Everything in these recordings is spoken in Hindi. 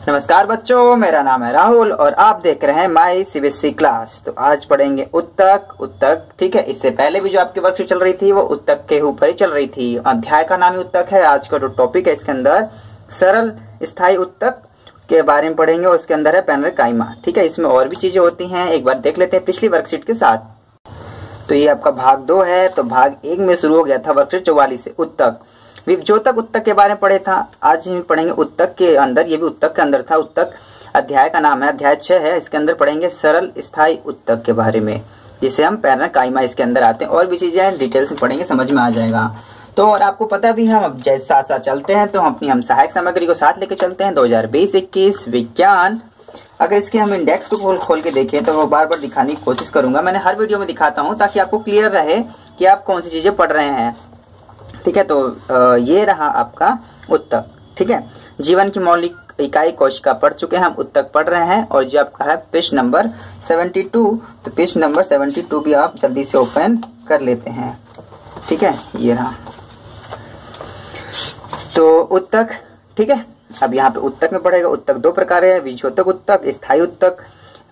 नमस्कार बच्चों, मेरा नाम है राहुल और आप देख रहे हैं माई सीबीएसई क्लास। तो आज पढ़ेंगे उत्तक। ठीक है, इससे पहले भी जो आपकी वर्कशीट चल रही थी वो उत्तक के ऊपर ही चल रही थी। अध्याय का नाम ही उत्तक है। आज का जो टॉपिक है इसके अंदर सरल स्थायी उत्तक के बारे में पढ़ेंगे और उसके अंदर है पैनल काइमा। ठीक है, इसमें और भी चीजें होती हैं, एक बार देख लेते हैं पिछली वर्कशीट के साथ। तो ये आपका भाग 2 है। तो भाग 1 में शुरू हो गया था वर्कशीट 44 से उत्तक विभज्योतक उत्तक के बारे में पढ़े था। आज हम पढ़ेंगे उत्तक के अंदर, ये भी उत्तक के अंदर था। उत्तक अध्याय का नाम है, अध्याय 6 है। इसके अंदर पढ़ेंगे सरल स्थायी उत्तक के बारे में, जिसे हम पैनल काइमा इसके अंदर आते हैं। और भी चीजें डिटेल से पढ़ेंगे, समझ में आ जाएगा। तो और आपको पता भी, हम अब जैसे साथ साथ चलते हैं तो हम सहायक सामग्री को साथ लेके चलते हैं। 2020-21 विज्ञान, अगर इसके हम इंडेक्स को खोल के देखें तो वो बार बार दिखाने की कोशिश करूंगा। मैंने हर वीडियो में दिखाता हूँ ताकि आपको क्लियर रहे कि आप कौन सी चीजें पढ़ रहे हैं। ठीक है, तो ये रहा आपका उत्तक। ठीक है, जीवन की मौलिक इकाई कोशिका पढ़ चुके हैं, हम उत्तक पढ़ रहे हैं। और जो आपका है पेज नंबर 72, तो पेज नंबर 72 भी आप जल्दी से ओपन कर लेते हैं। ठीक है, ये रहा तो उत्तक। ठीक है, अब यहाँ पे उत्तक में पढ़ेगा। उत्तक 2 प्रकार है, विभज्योतक उत्तक, स्थायी उत्तक।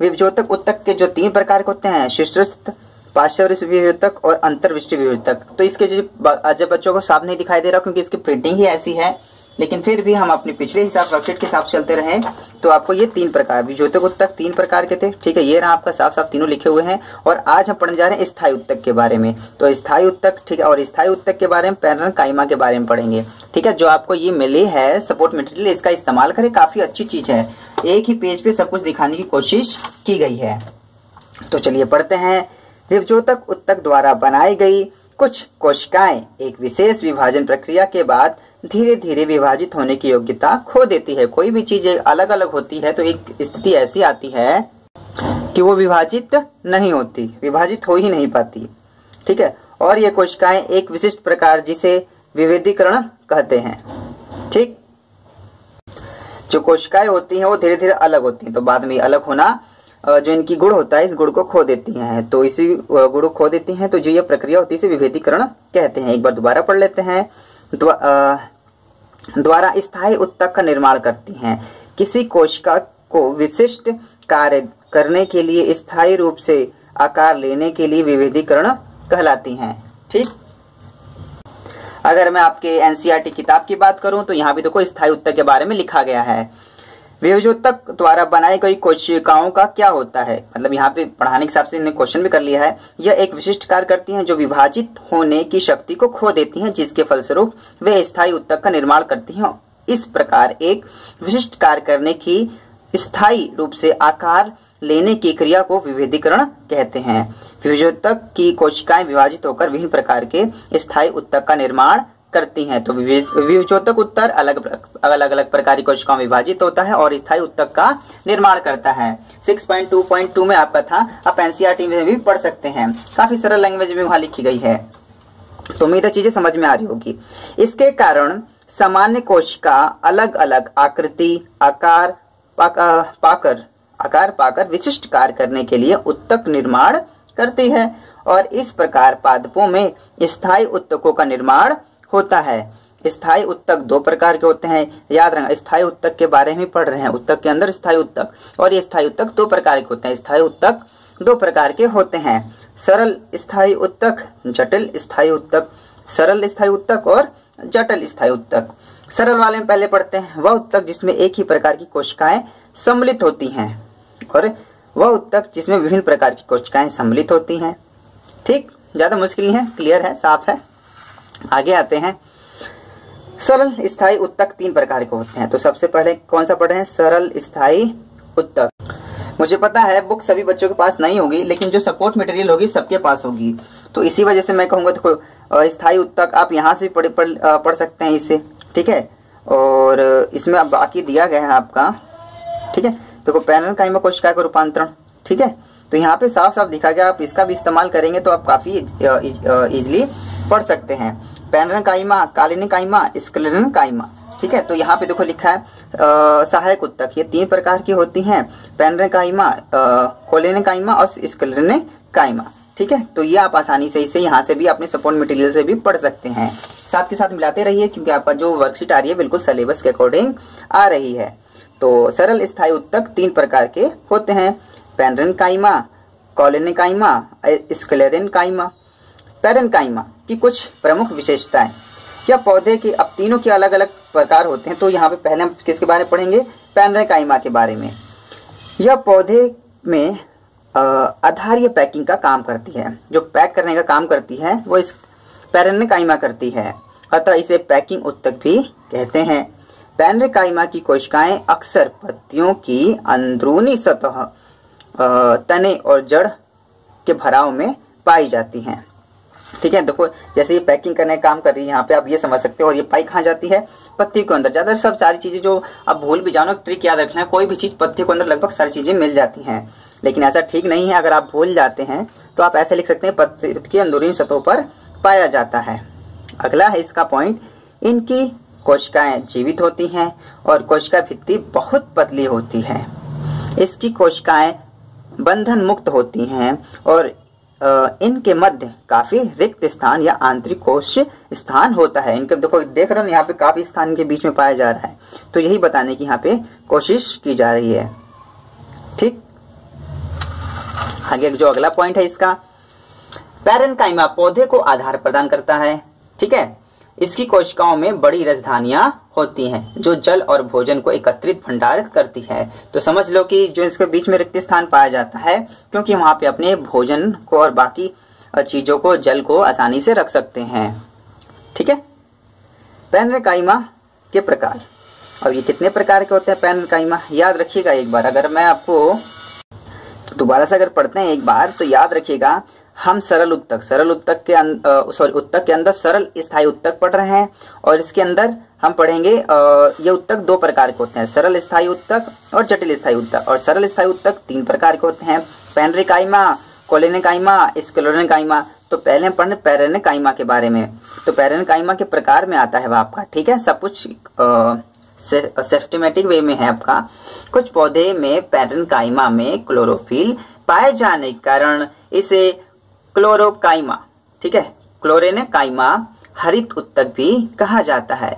विभज्योतक उत्तक के जो 3 प्रकार के होते हैं, शीर्षस्थ, पार्श्वस्थ विभज्योतक और अंतर्विष्टि विभज्योतक। तो इसके जो बच्चों को साफ नहीं दिखाई दे रहा क्योंकि इसकी प्रिंटिंग ही ऐसी है, लेकिन फिर भी हम अपने पिछले हिसाब वर्कशीट के हिसाब चलते रहे तो आपको ये 3 प्रकार विभज्योतक उत्तक 3 प्रकार के थे। ठीक है, ये रहा आपका साफ तीनों लिखे हुए हैं। और आज हम पढ़ने जा रहे हैं स्थायी उत्तक के बारे में। तो स्थायी उत्तक, ठीक है, और स्थायी उत्तक के बारे में पैनल काइमा के बारे में पढ़ेंगे। ठीक है, जो आपको ये मिली है सपोर्ट मटेरियल, इसका इस्तेमाल करें, काफी अच्छी चीज है। एक ही पेज पे सब कुछ दिखाने की कोशिश की गई है। तो चलिए पढ़ते हैं। विभज्योतक उत्तक द्वारा बनाई गई कुछ कोशिकाएं एक विशेष विभाजन प्रक्रिया के बाद धीरे धीरे विभाजित होने की योग्यता खो देती है। कोई भी चीज अलग अलग होती है तो एक स्थिति ऐसी आती है कि वो विभाजित नहीं होती, विभाजित हो ही नहीं पाती। ठीक है, और ये कोशिकाएं एक विशिष्ट प्रकार जिसे विभेदीकरण कहते हैं। ठीक, जो कोशिकाएं होती हैं वो धीरे धीरे अलग होती हैं, तो बाद में अलग होना जो इनकी गुण होता है, इस गुण को खो देती हैं। तो इसी गुण को खो देती हैं, तो जो ये प्रक्रिया होती है इसे विभेदीकरण कहते हैं। एक बार दोबारा पढ़ लेते हैं। द्वारा स्थायी उत्तक का निर्माण करती हैं। किसी कोशिका को विशिष्ट कार्य करने के लिए स्थायी रूप से आकार लेने के लिए विभेदीकरण कहलाती हैं। ठीक, अगर मैं आपके एनसीईआरटी किताब की बात करूं तो यहाँ भी देखो स्थायी उत्तक के बारे में लिखा गया है। विभज्योतक द्वारा बनाई गई कोशिकाओं का क्या होता है, मतलब यहाँ पे पढ़ाने के हिसाब से इन्हें क्वेश्चन भी कर लिया है। यह एक विशिष्ट कार्य करती हैं जो विभाजित होने की शक्ति को खो देती हैं, जिसके फलस्वरूप वे स्थायी उत्तक का निर्माण करती हैं। इस प्रकार एक विशिष्ट कार्य करने की स्थायी रूप से आकार लेने की क्रिया को विभेदीकरण कहते हैं। विभज्योतक की कोशिकाएं विभाजित होकर विभिन्न प्रकार के स्थायी उत्तक का निर्माण करती हैं। तो विभज्योतक उत्तक अलग अलग प्रकार की कोशिकाओं में विभाजित होता है और स्थायी उत्तक का निर्माण करता है। 6.2.2 में आपका था, आप एनसीईआरटी में भी पढ़ सकते हैं। काफी सरल लैंग्वेज में वहां लिखी गई है, तो उम्मीद है चीजें समझ में आ रही होगी। इसके कारण सामान्य कोशिका अलग अलग आकृति, आकार पाकर विशिष्ट कार्य करने के लिए उत्तक निर्माण करती है और इस प्रकार पादपों में स्थायी उत्तकों का निर्माण होता है। स्थायी उत्तक 2 प्रकार के होते हैं, याद रखना। स्थायी उत्तक के बारे में पढ़ रहे हैं, उत्तक के अंदर स्थायी उत्तक, और ये स्थायी उत्तक 2 प्रकार के होते हैं। स्थायी उत्तक 2 प्रकार के होते हैं, सरल स्थायी उत्तक, जटिल स्थायी उत्तक। सरल स्थायी उत्तक और जटिल स्थायी उत्तक। सरल वाले में पहले पढ़ते हैं। वह उत्तक जिसमें एक ही प्रकार की कोशिकाएं सम्मिलित होती हैं, और वह उत्तक जिसमें विभिन्न प्रकार की कोशिकाएं सम्मिलित होती हैं। ठीक, ज्यादा मुश्किल नहीं है, क्लियर है, साफ है। आगे आते हैं। सरल स्थायी उत्तक 3 प्रकार के होते हैं। तो सबसे पहले कौन सा पढ़ रहे हैं? सरल स्थायी उत्तक। मुझे पता है बुक सभी बच्चों के पास नहीं होगी, लेकिन जो सपोर्ट मटेरियल होगी सबके पास होगी, तो इसी वजह से मैं कहूंगा देखो स्थायी उत्तक आप यहाँ से पढ़ सकते हैं इसे। ठीक है, और इसमें अब बाकी दिया गया है आपका। ठीक है, देखो पैनल काइमा कोशिका का रूपांतरण। ठीक है, तो यहाँ पे साफ साफ दिखा गया, आप इसका भी इस्तेमाल करेंगे तो आप काफी इजिली पढ़ सकते हैं। पैनल काइमा, कालीन काइमा, स्क्लेरन काइमा। ठीक है, तो यहाँ पे देखो लिखा है सहायक उत्तक, ये 3 प्रकार की होती हैं, पैनल काइमा, कोलेन काइमा और स्क्लेरन काइमा। ठीक है, तो ये आप आसानी से इसे यहाँ से भी अपने सपोर्ट मटेरियल से भी पढ़ सकते हैं। साथ के साथ मिलाते रहिए क्योंकि आपका जो वर्कशीट आ रही है बिल्कुल सिलेबस के अकॉर्डिंग आ रही है। तो सरल स्थायी उत्तक 3 प्रकार के होते हैं, पैरेन्काइमा, कॉलोनिकाइमा, स्क्लेरेन्काइमा। पैरेन्काइमा की कुछ प्रमुख विशेषताएं। यह पौधे के, अब तीनों के अलग अलग प्रकार होते हैं, तो यहाँ पे पहले हम किसके बारे में पढ़ेंगे, पैरेन्काइमा के बारे में। यह पौधे में आधारीय पैकिंग का काम करती है, जो पैक करने का काम करती है वो इस पैरेन्काइमा करती है, अतः इसे पैकिंग उत्तक भी कहते हैं। पैरेन्काइमा की कोशिकाएं अक्सर पत्तियों की अंदरूनी सतह, तने और जड़ के भराव में पाई जाती हैं। ठीक है, देखो जैसे ये पैकिंग करने का काम कर रही है, यहाँ पे आप ये समझ सकते हो, और ये पाई कहाँ जाती है, पत्ती के अंदर। ज्यादा सब सारी चीजें जो आप भूल भी जानो, ट्रिक याद रखना है, कोई भी चीज पत्ती के अंदर लगभग सारी चीजें मिल जाती हैं, लेकिन ऐसा ठीक नहीं है। अगर आप भूल जाते हैं तो आप ऐसे लिख सकते हैं, पत्ती की अंदरूनी सतहों पर पाया जाता है। अगला है इसका पॉइंट, इनकी कोशिकाएं जीवित होती हैं और कोशिका भित्ति बहुत पतली होती है। इसकी कोशिकाएं बंधन मुक्त होती हैं और इनके मध्य काफी रिक्त स्थान या आंतरिक कोश स्थान होता है। इनके देखो, देख रहे हो यहाँ पे काफी स्थान इनके बीच में पाया जा रहा है, तो यही बताने की यहाँ पे कोशिश की जा रही है। ठीक, आगे जो अगला पॉइंट है इसका, पैरेन्काइमा पौधे को आधार प्रदान करता है। ठीक है, इसकी कोशिकाओं में बड़ी राजधानियां होती हैं जो जल और भोजन को एकत्रित भंडारित करती है। तो समझ लो कि जो इसके बीच में रिक्त स्थान पाया जाता है, क्योंकि वहां पे अपने भोजन को और बाकी चीजों को, जल को आसानी से रख सकते हैं। ठीक है, पैरेन्काइमा के प्रकार। अब ये कितने प्रकार के होते हैं पैरेन्काइमा, याद रखिएगा एक बार। अगर मैं आपको दोबारा से अगर पढ़ते हैं एक बार तो याद रखिएगा, हम सरल उत्तक के अंदर सरल स्थायी उत्तक पढ़ रहे हैं, और इसके अंदर हम पढ़ेंगे ये उत्तक 2 प्रकार के होते हैं, सरल स्थायी उत्तक और जटिल स्थायी उत्तक। और सरल स्थायी उत्तक 3 प्रकार के होते हैं, पैरेन्काइमा, कॉलोनिकाइमा, स्क्लेरेन्काइमा। तो पहले हम पढ़ने पैरेन्काइमा के बारे में। तो पैरेन्काइमा के प्रकार में आता है वह आपका, ठीक है, सब कुछ सिस्टमेटिक वे में है आपका। कुछ पौधे में पैरेन्काइमा में क्लोरोफिल पाए जाने के कारण इसे क्लोरोकाइमा, ठीक है, क्लोरेनेकाइमा हरित उत्तक भी कहा जाता है।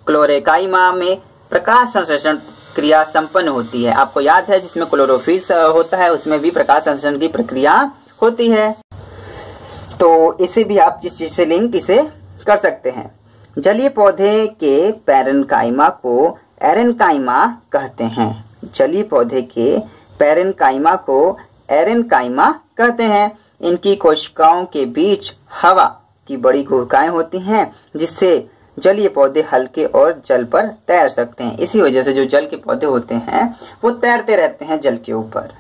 क्लोरेकाइमा में प्रकाश संश्लेषण क्रिया संपन्न होती है। आपको याद है जिसमें क्लोरोफिल होता है उसमें भी प्रकाश संश्लेषण की प्रक्रिया होती है। तो इसे भी आप जिस चीज से लिंक इसे कर सकते हैं। जलीय पौधे के पैरेन्काइमा को एरेन्काइमा कहते हैं। जलीय पौधे के पैरेन्काइमा को एरेन्काइमा कहते हैं। इनकी कोशिकाओं के बीच हवा की बड़ी गुहिकाएं होती हैं जिससे जलीय पौधे हल्के और जल पर तैर सकते हैं। इसी वजह से जो जल के पौधे होते हैं वो तैरते रहते हैं जल के ऊपर।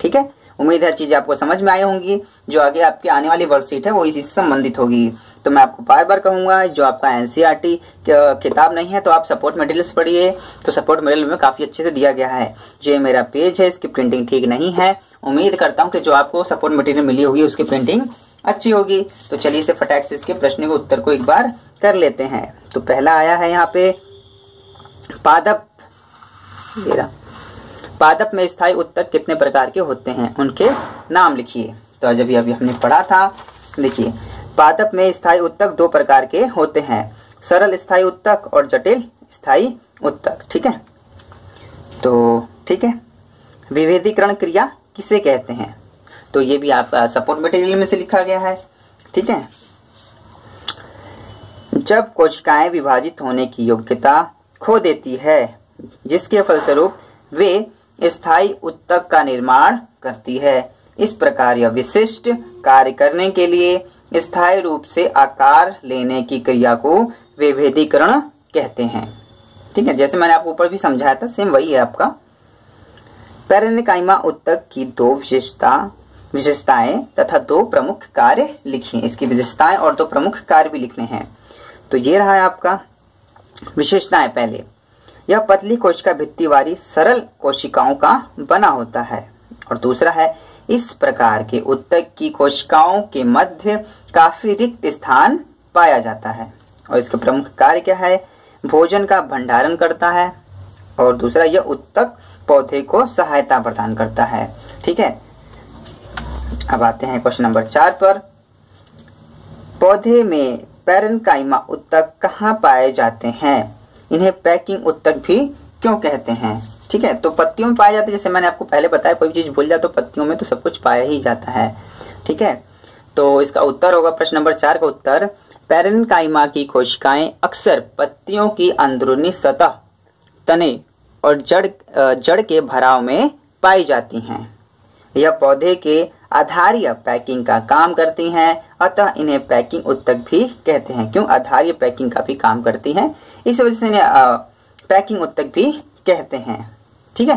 ठीक है, उम्मीद है चीजें आपको समझ में आई होंगी। जो आगे आपकी आने वाली वर्कशीट है वो इसी से संबंधित होगी। तो मैं आपको बार बार कहूंगा, जो आपका एनसीईआरटी किताब नहीं है तो आप सपोर्ट मटेरियल्स पढ़िए। तो सपोर्ट मटेरियल में काफी अच्छे से दिया गया है। जो ये मेरा पेज है इसकी प्रिंटिंग ठीक नहीं है। उम्मीद करता हूँ कि जो आपको सपोर्ट मटेरियल मिली होगी उसकी प्रिंटिंग अच्छी होगी। तो चलिए इसे फटाक से इसके प्रश्न के उत्तर को एक बार कर लेते हैं। तो पहला आया है यहाँ पे, पादप। पादप में स्थायी उत्तक कितने प्रकार के होते हैं, उनके नाम लिखिए। तो आज अभी हमने पढ़ा था। देखिए, पादप में स्थायी उत्तक 2 प्रकार के होते हैं, सरल स्थायी उत्तक और जटिल स्थायी उत्तक। ठीक है, तो ठीक है, विभेदीकरण क्रिया किसे कहते हैं, तो ये भी आपका सपोर्ट मटेरियल में से लिखा गया है। ठीक है, जब कोशिकाएं विभाजित होने की योग्यता खो देती है जिसके फलस्वरूप वे स्थायी उत्तक का निर्माण करती है। इस प्रकार यह विशिष्ट कार्य करने के लिए स्थायी रूप से आकार लेने की क्रिया को विभेदीकरण कहते हैं। ठीक है, जैसे मैंने आपको ऊपर भी समझाया था सेम वही है आपका। पैरेन्काइमा उत्तक की 2 विशेषताएं तथा 2 प्रमुख कार्य लिखिए। इसकी विशेषताएं और 2 प्रमुख कार्य भी लिखने हैं। तो ये रहा है आपका विशेषताएं। पहले, यह पतली कोशिका भित्ति वाली सरल कोशिकाओं का बना होता है। और दूसरा है, इस प्रकार के उत्तक की कोशिकाओं के मध्य काफी रिक्त स्थान पाया जाता है। और इसके प्रमुख कार्य क्या है, भोजन का भंडारण करता है। और दूसरा, यह उत्तक पौधे को सहायता प्रदान करता है। ठीक है, अब आते हैं क्वेश्चन नंबर 4 पर। पौधे में पैरेन्काइमा उत्तक कहाँ पाए जाते हैं, इन्हें पैकिंग उत्तक भी क्यों कहते हैं। ठीक है, तो पत्तियों में पाए जाते हैं, जैसे मैंने आपको पहले बताया, कोई चीज भूल जाए तो पत्तियों में तो सब कुछ पाया ही जाता है। ठीक है, तो इसका उत्तर होगा प्रश्न नंबर 4 का उत्तर, पैरेन्काइमा की कोशिकाएं अक्सर पत्तियों की अंदरूनी सतह, तने और जड़ के भराव में पाई जाती हैं। यह पौधे के आधारीय पैकिंग का काम करती हैं, अतः इन्हें पैकिंग उत्तक भी कहते हैं। क्यों? आधारीय पैकिंग का भी काम करती हैं, इस वजह से इन्हें पैकिंग उत्तक भी कहते हैं। ठीक है,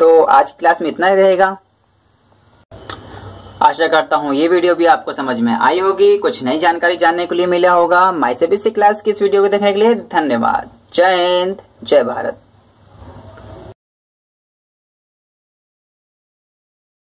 तो आज क्लास में इतना ही रहेगा। आशा करता हूँ ये वीडियो भी आपको समझ में आई होगी, कुछ नई जानकारी जानने के लिए मिला होगा। माय सीबीएसई क्लास की इस वीडियो को देखने के लिए धन्यवाद। जय हिंद, जय भारत।